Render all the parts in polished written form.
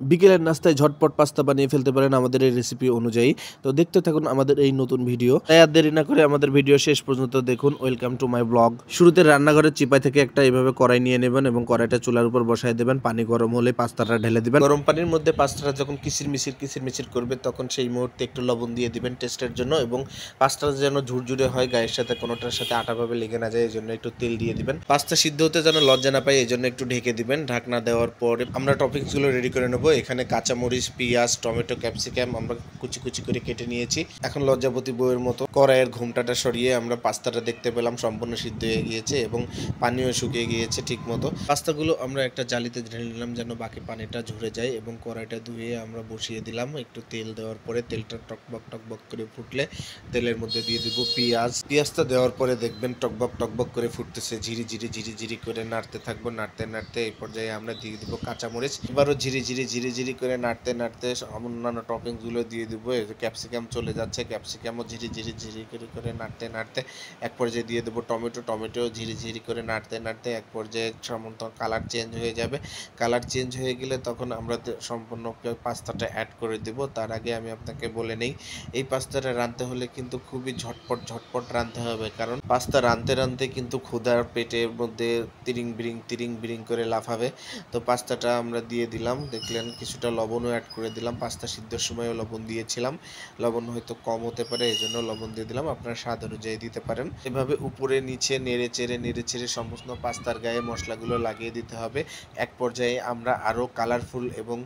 বিকেলের নাস্তায় ঝটপট পাস্তা বানিয়ে ফেলতে পারেন আমাদের এই রেসিপি অনুযায়ী। তো দেখতে থাকুন আমাদের এই নতুন ভিডিও। তাই আর দেরি না করে আমাদের ভিডিও শেষ পর্যন্ত দেখুন। Welcome to my blog. শুরুতে রান্নাঘরের চিপায় থেকে একটা এভাবে কড়াই নিয়ে নেবেন এবং কড়াইটা চুলার উপর বসায় দেবেন। পানি গরম হলে পাস্তাটা ঢেলে দিবেন। গরম পানির মধ্যে পাস্তাটা যখন কিচিরমিচির করবে তখন সেই মুহূর্তে একটু লবণ দিয়ে দিবেন টেস্টের জন্য, এবং পাস্তাটা যেন ঝুরঝুরে হয়, গায়ের সাথে কোনোটার সাথে আটাভাবে লেগে না যায়, এই জন্য একটু তেল দিয়ে দিবেন। পাস্তা সিদ্ধ হতে যেন লজ্জা না পায় এই জন্য একটু ঢেকে দিবেন। ঢাকনা দেওয়ার পরে আমরা টপিংসগুলো রেডি করে নেব। এখানে কাঁচামরিচ, পেঁয়াজ, টমেটো, ক্যাপসিকাম আমরা কুচি কুচি করে কেটে নিয়েছি। এখন লজ্জাপতি বউয়ের মতো কড়াইয়ের ঘুমটাটা সরিয়ে আমরা পাস্তাটা দেখতে পেলাম সম্পূর্ণ সিদ্ধ হয়ে গিয়েছে এবং পানিও শুকিয়ে গিয়েছে ঠিক মতো। পাস্তাগুলো আমরা একটা জালিতে ঢেলে নিলাম যেন বাকি পানিটা ঝরে যায়, এবং কড়াইটা ধুয়ে আমরা বসিয়ে দিলাম। একটু তেল দেওয়ার পরে তেলটা টকবক করে ফুটলে তেলের মধ্যে দিয়ে দিব পেঁয়াজটা দেওয়ার পরে দেখবেন টকবক করে ফুটতেছে, ঝিরি করে নাড়তে থাকবো। নাড়তে এই পর্যায়ে আমরা দিয়ে দিব কাঁচামরিচ। এবারও ঝিরি করে নাড়তে অন্যান্য টপিংস গুলো দিয়ে দিব। ক্যাপসিকাম চলে যাচ্ছে, ক্যাপসিকামও ঝিরি করে নাড়তে এক পর্যায়ে দিয়ে দেবো টমেটো ঝিরি করে নাড়তে এক পর্যায়ে সম্পূর্ণ কালার চেঞ্জ হয়ে যাবে। কালার চেঞ্জ হয়ে গেলে তখন আমরা সম্পূর্ণ পাস্তাটা অ্যাড করে দেব। তার আগে আমি আপনাকে বলে নেই, এই পাস্তাটা রাঁধতে হলে কিন্তু খুবই ঝটপট রাঁধতে হবে, কারণ পাস্তা রাঁধতে কিন্তু ক্ষুধার পেটের মধ্যে তিরিং বিরিং করে লাফাবে। তো পাস্তাটা আমরা দিয়ে দিলাম, দেখলেন কিছুটা লবণও অ্যাড করে দিলাম। পাস্তা সিদ্ধর সময়ও লবণ দিয়েছিলাম, লবণ হয়তো কম হতে পারে এই জন্য লবণ দিয়ে দিলাম, আপনার স্বাদ অনুযায়ী দিতে পারেন। এভাবে উপরে নিচে নেড়ে চেড়ে সমস্ত পাস্তার গায়ে মশলাগুলো লাগিয়ে দিতে হবে। এক পর্যায়ে আমরা আরও কালারফুল এবং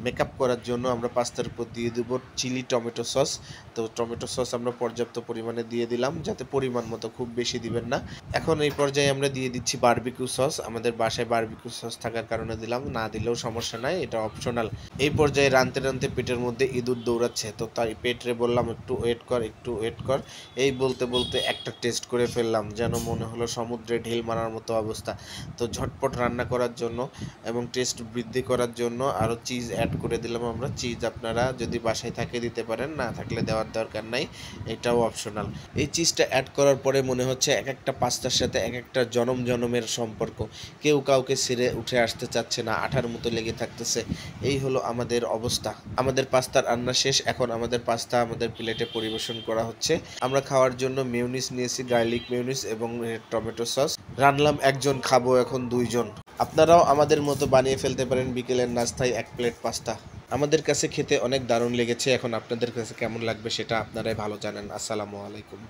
মেকআপ করার জন্য আমরা পাস্তার উপর দিয়ে দেব চিলি টমেটো সস। তো টমেটো সস আমরা পর্যাপ্ত পরিমাণে দিয়ে দিলাম, যাতে পরিমাণ মতো, খুব বেশি দিবেন না। এখন এই পর্যায়ে আমরা দিয়ে দিচ্ছি বারবিকিউ সস। আমাদের বাসায় বারবিকিউ সস থাকার কারণে দিলাম, না দিলেও সমস্যা নাই, এটা অপশনাল। এই পর্যায়ে রাঁধতে পেটের মধ্যে ইঁদুর দৌড়াচ্ছে, তো তাই পেটরে বললাম একটু ওয়েট কর। এই বলতে একটা টেস্ট করে ফেললাম, যেন মনে হলো সমুদ্রে ঢেল মারার মতো অবস্থা। তো ঝটপট রান্না করার জন্য এবং টেস্ট বৃদ্ধি করার জন্য আরও চিজ অ্যাড করে দিলাম আমরা। চিজ আপনারা যদি বাসায় থাকে দিতে পারেন, না থাকলে দেওয়ার দরকার নাই, এটাও অপশনাল। এই চিজটা অ্যাড করার পরে মনে হচ্ছে এক একটা পাস্তার সাথে এক একটা জনমের সম্পর্ক, কেউ কাউকে ছেড়ে উঠে আসতে চাচ্ছে না, আঠার মতো লেগে থাকতেছে। এই হলো আমাদের অবস্থা। আমাদের পাস্তার রান্না শেষ, এখন আমাদের পাস্তা আমাদের প্লেটে পরিবেশন করা হচ্ছে। আমরা খাওয়ার জন্য মেয়োনিজ নিয়েছি, গার্লিক মেয়োনিজ এবং টমেটো সস। রান্নলাম একজন, খাবো এখন দুইজন। আপনারাও আমাদের মতো বানিয়ে ফেলতে পারেন বিকেলের নাস্তায় এক প্লেট পাস্তা। আমাদের কাছে খেতে অনেক দারুণ লেগেছে, এখন আপনাদের কাছে কেমন লাগবে সেটা আপনারাই ভালো জানেন। আসসালামু আলাইকুম।